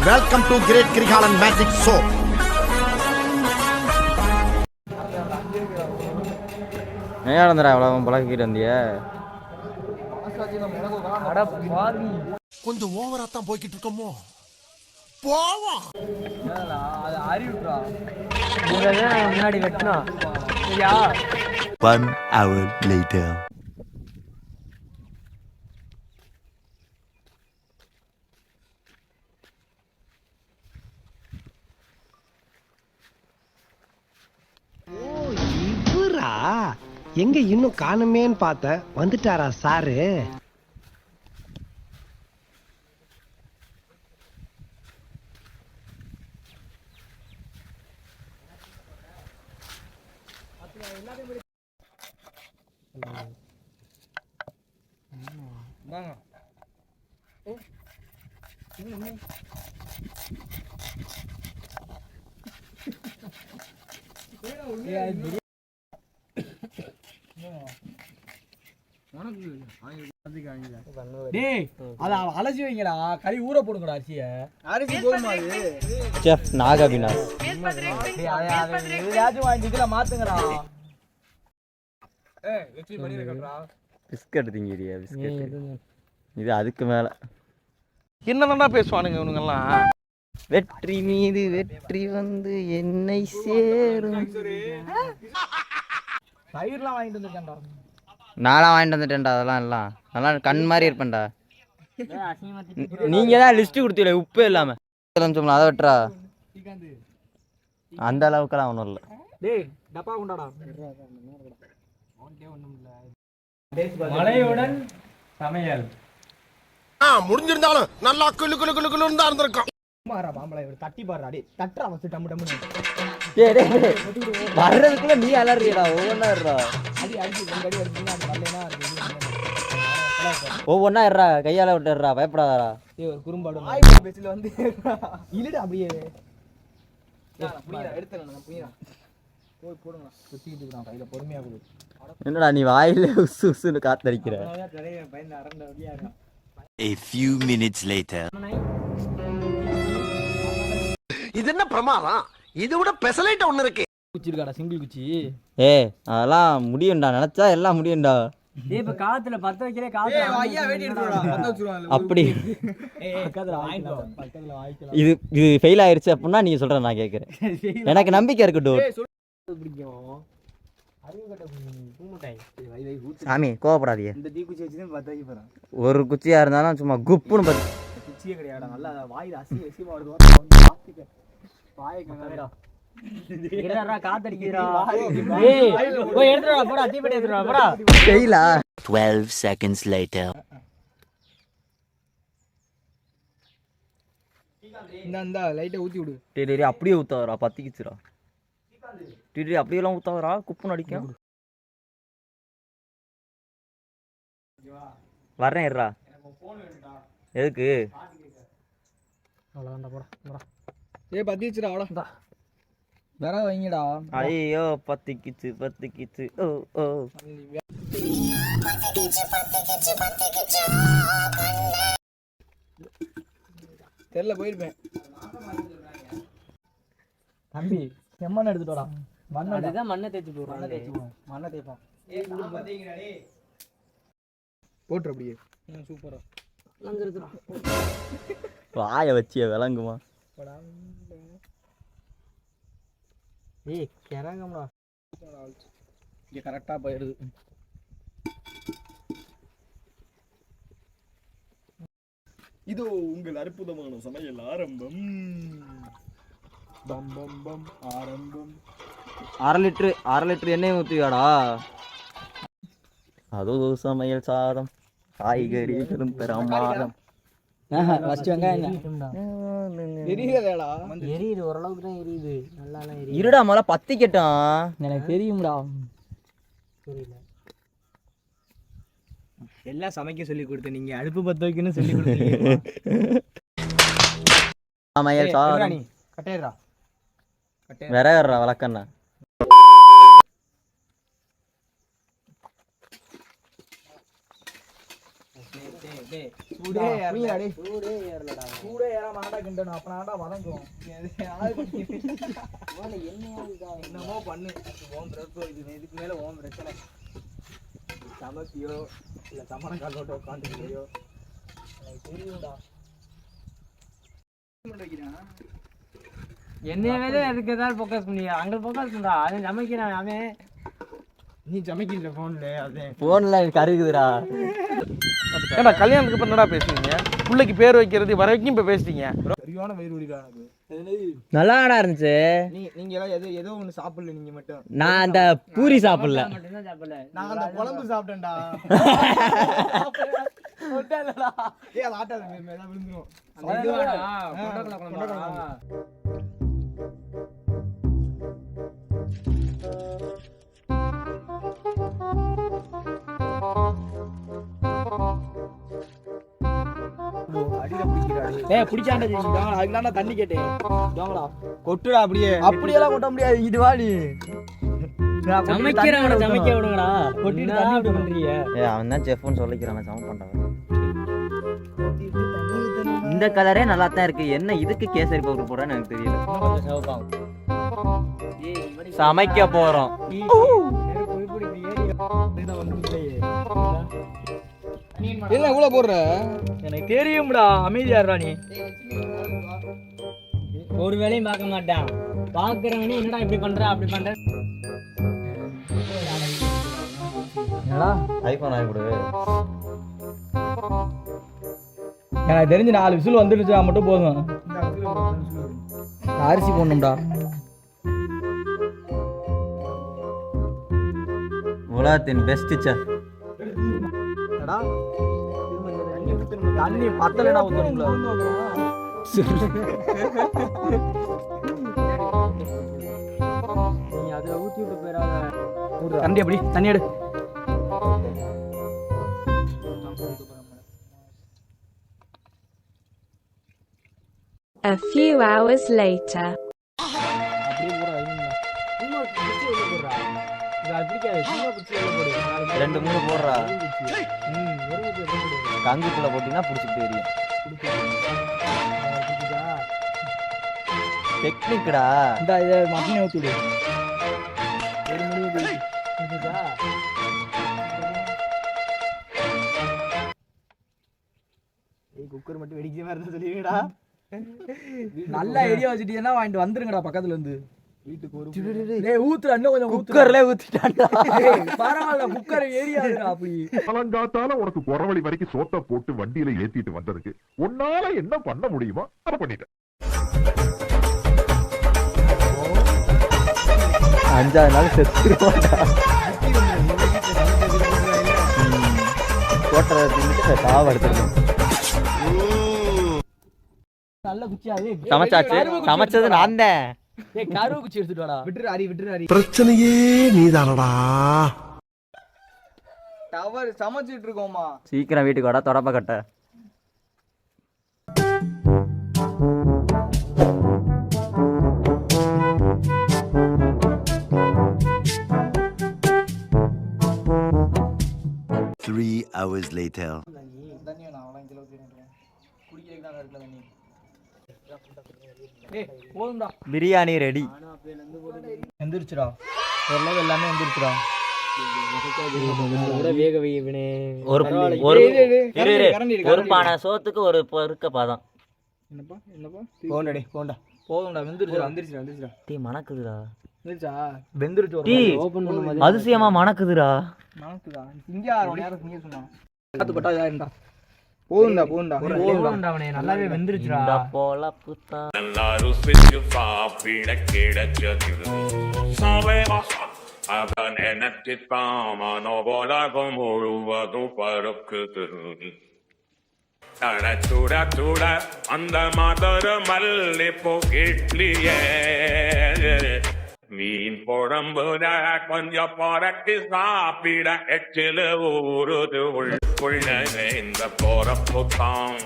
Welcome to great Kirikalan magic show. ஏன்டா அவ்வளவு பழகிட்டு வந்திய? கொஞ்சம் ஓவரா தான் போய்கிட்டு இருக்கோமோ. போவோம். முன்னாடி வெட்டினா சரியா? 1 hour later. எங்க இன்னும் காணுமேன்னு பார்த்த வந்துட்டாரா சாரு? அலசி வைங்கடா, கறி ஊற போடுங்கடா அரிசிய. அரிசி போடுமா செஃப் நாகவினாஸ் இதுல மாத்துங்கடா. பிஸ்கட் திங்கிறியா? பிஸ்கட் இது அதுக்கு மேல என்னடா பேசுவானுங்க இவனுங்கெல்லாம். வெற்றி மீது வெற்றி வந்து என்னை சேரும். தயிர்லாம் வாங்கிட்டு வந்துருக்கேன்டா. நான்லாம் வாங்கிட்டு வந்துட்டேன்டா. அதெல்லாம் எல்லாம் நல்லா கண் மாதிரி இருப்பேன்டா. நீங்க தான் லிஸ்ட் கொடுத்தீங்களே உப்பே இல்லாம. அதை விட்டுறா, அந்த அளவுக்குலாம் ஒன்றும் இல்லை. டேய் டப்பா கொண்டாடா. மலையுடன் சமையல் முடிஞ்சிருந்தாலும் நல்லா குளு குளு குளு குளு தான் இருந்திருக்கும். தட்டி பாடுறா. டேய் தட்டுறா ஃபர்ஸ்ட் டம்மு டம்முன்னு. வர்றதுக்குள்ள நீ அலறியடா. ஒவ்வொன்றா இருடா, அடி அடிச்சு ரெண்டு அடி அடிச்சுனா அது வரலனா ஒவ்வொன்றா இருடா. கையால விட்டுறா, பயப்படாதடா. டேய் ஒரு குறும்பாடு பேசில வந்து இல்லடா அப்படியே. புரியடா எடுத்துறேன் நான் புரியடா. போய் போடுங்க சுத்திட்டு இருக்கான் கையில பொறுமையா கொடு. என்னடா நீ வாயில உசு உசுன்னு காத்தடிக்கிற? பயந்து அரண்ட அப்படியே இருக்கான். A few minutes later. இது என்ன பிரமாதம்? இது விட பெசலைட் ஒண்ணு இருக்கு. குச்சி இருக்காடா, சிங்கிள் குச்சி. அதெல்லாம் முடியும்டா, நினைச்சா எல்லாம் முடியும்டா. டேய் இப்ப காத்துல பத்த வைக்கலே காத்துல. ஐயா வெட்டி எடுத்துடா, பத்த வச்சிருவாங்க. அப்படி பக்கத்துல வாங்கிட்டு பக்கத்துல வாங்கிக்கலாம். இது ஃபெயில் ஆயிருச்சு அப்படின்னா நீங்க சொல்ற நான் கேக்குறேன். எனக்கு நம்பிக்கை இருக்கட்டும். பிடிக்கும் அறிவு கட்ட பூமுட்டாய். வை வை ஊத்து. சாமி கோவப்படாதீங்க. இந்த தீ குச்சி வச்சு தான் பத்த வைக்க போறேன். ஒரு குச்சியா இருந்தாலும் சும்மா குப்புன்னு பத்து. குச்சியே கிடையாடா, நல்லா வாயில அசிங்கமா வருது. பாத்துக்க வாயை கங்கடா. என்னடா காத்தடிக்குதுடா. ஏய் போய் எடுத்துடா போடா, தீப்பெட்டி எடுத்துடா போடா. ஃபெயிலா? 12 seconds later. இந்தா லைட்டை ஊத்தி விடு. டேய் அப்படியே ஊத்தாதடா, பத்திக்கிச்சுடா. டேய் அப்படியே எல்லாம் ஊத்தாதடா, குப்புன்னு அடிக்கும். வரேன் இருடா. எதுக்கு? அவ்வளோதான்டா போடா போடா. ஏய் பத்திச்சுடா அவ்வளோ. வேற வைங்கடா. ஐயோ பத்திக்கிச்சு பத்திக்கிச்சு. ஓ ஓ தெரியல போயிருப்பேன். தம்பி செம்மண் எடுத்துட்டு வரா. அதுதான் மண்ணை தேய்ச்சி போடுறோம். மண்ணை தேய்ச்சி போடுவோம். மண்ணை தேய்ப்போம். போட்டுரு அப்படியே. சூப்பரா வாய வச்சிய விளங்குமா? ஏய் கிறங்கம்டா. இங்கே கரெக்டாக போயிடுது. இதோ உங்கள் அற்புதமான சமையல் ஆரம்பம். பம் பம் பம் ஆரம்பம். 1/2 லிட்டர் எண்ணெய் ஊற்றுவியாடா? அதோ சமையல் சாதம் காய்கறிகளும் பிரமாதம். எரியுது ஓரளவுக்கு தான் எரியுது. நல்லா எரியுது. இருடா முதல்ல பத்திக்கட்டும். எனக்கு தெரியும்டா. புரியல. எல்லாம் சமைக்க சொல்லி கொடுத்த நீங்க அடுப்பு பத்த வைக்கணும்னு சொல்லி கொடுத்தீங்க. சமையல் சாதம் கட்டேறா விறகுறா வழக்கண்ணா. சூடே ஏறலடா. சூடே ஏறாம ஆடா கிண்டணும். அப்ப ஆடா வதங்கும். என்னமோ பண்ணு. ஓம் பிரச்சனை இதுக்கு மேல ஓம் பிரச்சனை. சமத்தியோ இல்ல சமண காலோட உட்காந்துக்கிறியோ எனக்கு தெரியும்டா. என்னைய வேற அதுக்கு ஏதாவது ஃபோக்கஸ் பண்ணி அங்க ஃபோக்கஸ் பண்றா. அவன் சமைக்கிறான். அவன் நீ சமைக்கிற போன்ல அதே போன்ல கருகுதுடா. ஏன்னா கல்யாணத்துக்கு இப்போ என்னடா பேசுவீங்க? பிள்ளைக்கு பேர் வைக்கிறது வரைக்கும் இப்போ பேசிட்டீங்க. சரியான வயிறு வலிடா எனக்கு. நல்லா இருந்துச்சு. நீங்க எல்லாம் ஏதோ ஒண்ணு சாப்பிடல. நீங்க மட்டும். நான் அந்த பூரி சாப்பிடல. மட்டும்தான் சாப்பிடல. நான் அந்த குழம்பு சாப்பிட்டேன்டா. ஏய் அது ஆட்டாத மேல விழுந்துரும். அந்த இதுவாடா, கொண்டக்கடலை குழம்பா? ஏய் பிடிச்சாண்டா ஜெயிச்சா. அதுக்குலாம் தண்ணி கேட்டேன். ஜோங்களா கொட்டுடா அப்படியே. அப்படியெல்லாம் கொட்ட முடியாது. இது வாடி. சமைக்கிறவன சமைக்க விடுங்கடா. கொட்டிட்டு தண்ணி விட்டு பண்றீங்க. அவன் தான் செஃப்னு சொல்லிக்கிறான். சம பண்றான். இந்த கலரே நல்லா தான் இருக்கு. என்ன இதுக்கு கேசரி பவுடர் போடுறேன்னு எனக்கு தெரியல. கொஞ்சம் சிவப்பாகும். சமைக்க போறோம். என்ன இவ்வளவு போடுற? எனக்கு தெரியும்டா. அமைதியாடுறா நீ. ஒரு வேலையும் பார்க்க மாட்டான். பாக்குறவனே என்னடா இப்படி பண்ற அப்படி பண்ற. என்னடா ஐபோன் ஆகி கொடு. எனக்கு தெரிஞ்சு 4 விசில் வந்துடுச்சா மட்டும் போதும். அரிசி போடணும்டா. உலகத்தின் பெஸ்ட் செஃப். தண்ணி பத்தலடா ஊத்தணும்ல. நீ அதுல ஊத்தி விட்டு போயிடாத. தண்ணி எப்படி தண்ணி எடு. A few hours later. அப்படியே போடா. சும்மா குச்சி உள்ள போடுறா. இது அது பிடிக்காது. சும்மா குச்சி உள்ள போடு. 2-3 போடுறா. ஒரு குச்சி போடு. கங்குக்குள்ள போட்டீங்கன்னா புடிச்சிட்டு எரியும். டெக்னிக்டா. இந்த இத மட்டனே ஊத்தி விடு. ஒரு முடிவு புரியுதா? ஏய் குக்கர் மட்டும் வெடிக்கிற மாதிரி இருந்தா சொல்லுவீடா. நல்லா எரிய வச்சிட்டீங்கன்னா வாங்கிட்டு வந்துருங்கடா பக்கத்துல இருந்து. வீட்டுக்கு ஒரு டேய் ஊத்துற இன்னும் கொஞ்சம் குக்கர்ல ஊத்திட்டான்டா. பரவாயில்ல குக்கர் ஏரியாதுடா அப்படி. காலங்காத்தால உனக்கு குறவழி வரைக்கும் சோத்த போட்டு வண்டியில ஏத்திட்டு வந்ததுக்கு உன்னால என்ன பண்ண முடியுமோ அதை பண்ணிட்டேன். 5ஆவது நாள் செத்துருவான்டா. போட்டதை தின்னுட்டு சாவ எடுத்துருக்கோம். நல்ல குச்சியாவே சமைச்சாச்சு. சமைச்சது நான் தான். ஏய் கருவு குச்சி எடுத்துட்டு வாடா. விட்டுரு அரி. பிரச்சனையே நீதானடா. டவர் சமைச்சிட்டு இருக்கோமா. சீக்கிரம் வீட்டுக்கு வாடா. தொடப்ப கட்ட. Three hours later. தண்ணி நான் அவ்வளவு கிலோ தீரேன். குடிக்கிறதுக்கு தான் இருக்குல தண்ணி. ஏய் போதும்டா. பிரியாணி ரெடி. எந்திரிச்சுடா. ஓரளவு எல்லாமே எந்திரிச்சுடா. வேக வையவனே. ஒரு பானை சோத்துக்கு ஒரு பொறுக்க பாதம். என்னப்பா போண்டா போதும்டா. வெந்திருச்சுடா. டீ மணக்குதுடா. வெந்திருச்சா? வெந்திருச்சு. டீ ஓபன் பண்ணும்போது அதிசயமா மணக்குதுடா. மணக்குதா? இங்க யாரும் நீங்க சொன்னா காத்து பட்டா யாருடா. போதும்டா. அவனே நல்லாவே வெந்திருச்சுடா. இந்த பொழப்புதா. அவன் நினைச்சிட்டாமனோ உலகம் முழுவதும் பறக்குது. சுட அந்த மதுர மல்லிப்பூ இட்லியே மீன் குழம்புட கொஞ்சம் பறக்கி சாப்பிட எச்சில ஊறுது உள்ள இந்த போறப்பு தான்.